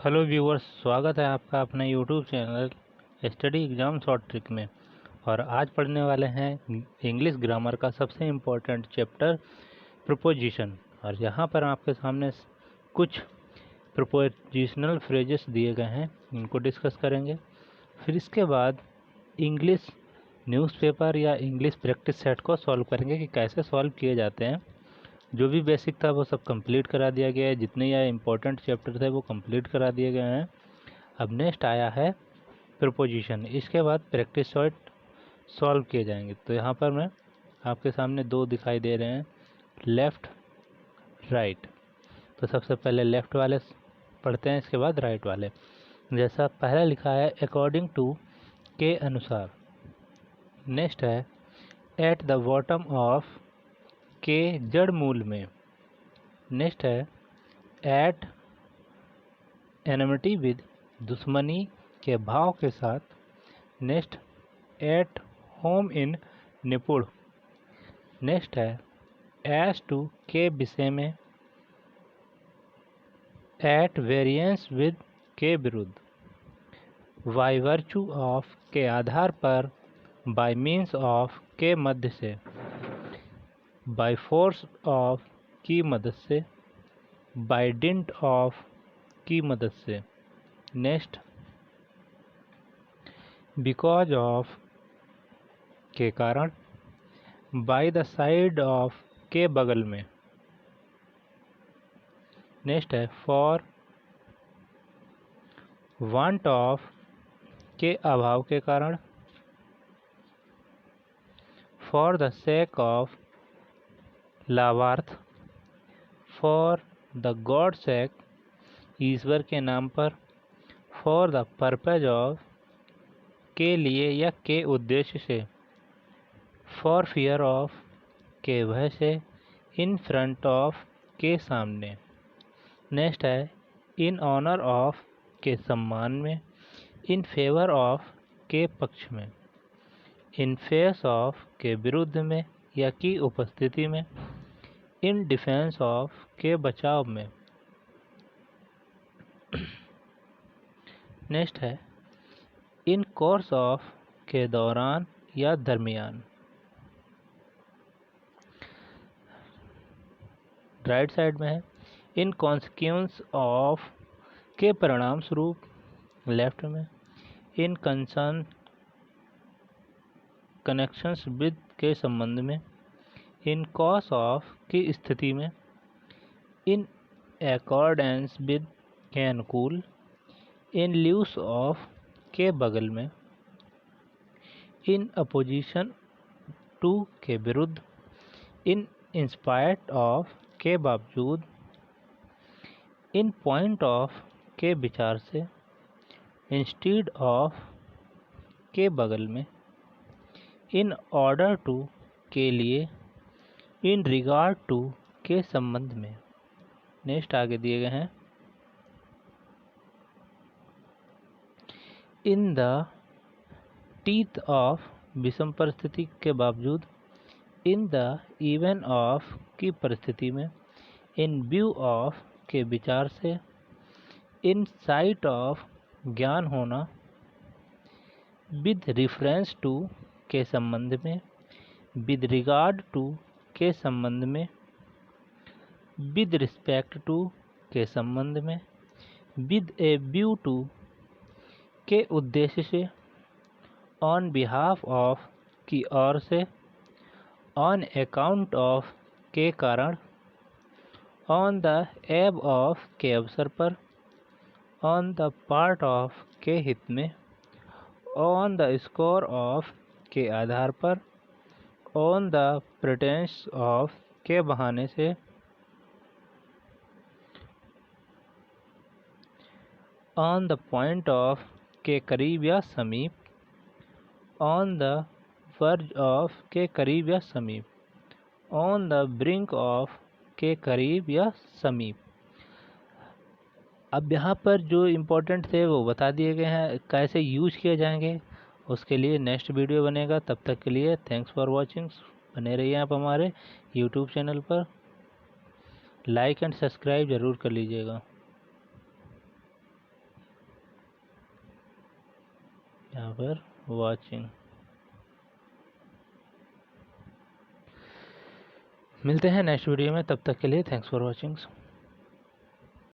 Hello viewers, स्वागत है आपका अपने YouTube channel study exam short trick में। और आज पढ़ने वाले हैं इंग्लिश ग्रामर का सबसे इम्पोर्टेंट चैप्टर प्रोपोजिशन। और यहाँ पर आपके सामने कुछ प्रोपोजिशनल फ्रेजेस दिए गए हैं, इनको डिस्कस करेंगे। फिर इसके बाद इंग्लिश न्यूज़पेपर या इंग्लिश प्रैक्टिस सेट को सॉल्व करेंगे कि कैसे सॉल्व किए जाते हैं। जो भी बेसिक था वो सब कंप्लीट करा दिया गया है, जितने यह इम्पोर्टेंट चैप्टर थे वो कंप्लीट करा दिए गए हैं। अब नेक्स्ट आया है प्रोपोजिशन। इसके बाद प्रैक्टिस सेट सॉल्व किए जाएंगे। तो यहाँ पर मैं आपके सामने दो दिखाई दे रहे हैं, लेफ़्ट राइट। तो सबसे पहले लेफ़्ट वाले पढ़ते हैं, इसके बाद राइट वाले। जैसा पहला लिखा है अकॉर्डिंग टू, के अनुसार। नेक्स्ट है एट द बॉटम ऑफ, के जड़ मूल में। नेक्स्ट है एट एनमिटी विद, दुश्मनी के भाव के साथ। नेक्स्ट एट होम इन, निपुण। नेक्स्ट है एज टू, के विषय में। एट वेरिएंस विद, के विरुद्ध। बाय वर्चू ऑफ, के आधार पर। बाय मीन्स ऑफ, के मध्य से। बाय फोर्स ऑफ, की मदद से। बाय डिंट ऑफ, की मदद से। नेक्स्ट बिकॉज ऑफ, के कारण। बाय द साइड ऑफ, के बगल में। नेक्स्ट है फॉर वांट ऑफ, के अभाव के कारण। फॉर द सेक ऑफ, लाभार्थ। फॉर द गॉड सेक, ईश्वर के नाम पर। फॉर द पर्पज ऑफ, के लिए या के उद्देश्य से। फॉर फियर ऑफ, के भय से। इन फ्रंट ऑफ, के सामने। नेक्स्ट है इन ऑनर ऑफ, के सम्मान में। इन फेवर ऑफ, के पक्ष में। इन फेस ऑफ, के विरुद्ध में या की उपस्थिति में। इन डिफेंस ऑफ, के बचाव में। नेक्स्ट है इन कोर्स ऑफ, के दौरान या दरमियान। राइट साइड में है इन कॉन्सिक्वेंस ऑफ, के परिणाम स्वरूप। लेफ्ट में इन कंसर्न कनेक्शंस विद, के संबंध में। इन कॉज ऑफ, की स्थिति में। इन अकॉर्डेंस विद, के अनुकूल। इन ल्यूस ऑफ, के बगल में। इन अपोजिशन टू, के विरुद्ध। इन इंस्पायर्ड ऑफ, के बावजूद। इन पॉइंट ऑफ, के विचार से। इंस्टीड ऑफ, के बगल में। इन ऑर्डर टू, के लिए। इन रिगार्ड टू, के संबंध में। नेक्स्ट आगे दिए गए हैं इन द टीथ ऑफ, विषम परिस्थिति के बावजूद। इन द इवन ऑफ, की परिस्थिति में। इन व्यू ऑफ, के विचार से। इन साइट ऑफ, ज्ञान होना। विद रिफरेंस टू, के संबंध में। विद रिगार्ड टू, के संबंध में। विद रिस्पेक्ट टू, के संबंध में। विद ए व्यू टू, के उद्देश्य से। ऑन बिहाफ ऑफ, की ओर से। ऑन अकाउंट ऑफ, के कारण। ऑन द एब ऑफ, के अवसर पर। ऑन द पार्ट ऑफ, के हित में। ऑन द स्कोर ऑफ, के आधार पर। ऑन द प्रिटेंस ऑफ, के बहाने से। ऑन द पॉइंट ऑफ, के करीब या समीप। ऑन द वर्ज ऑफ, के करीब या समीप। ऑन द ब्रिंक ऑफ, के करीब या समीप। अब यहाँ पर जो इम्पोर्टेंट थे वो बता दिए गए हैं, कैसे यूज किए जाएंगे उसके लिए नेक्स्ट वीडियो बनेगा। तब तक के लिए थैंक्स फॉर वॉचिंग। बने रहिए आप हमारे यूट्यूब चैनल पर। लाइक एंड सब्सक्राइब ज़रूर कर लीजिएगा। यहाँ पर वॉचिंग। मिलते हैं नेक्स्ट वीडियो में, तब तक के लिए थैंक्स फॉर वॉचिंग।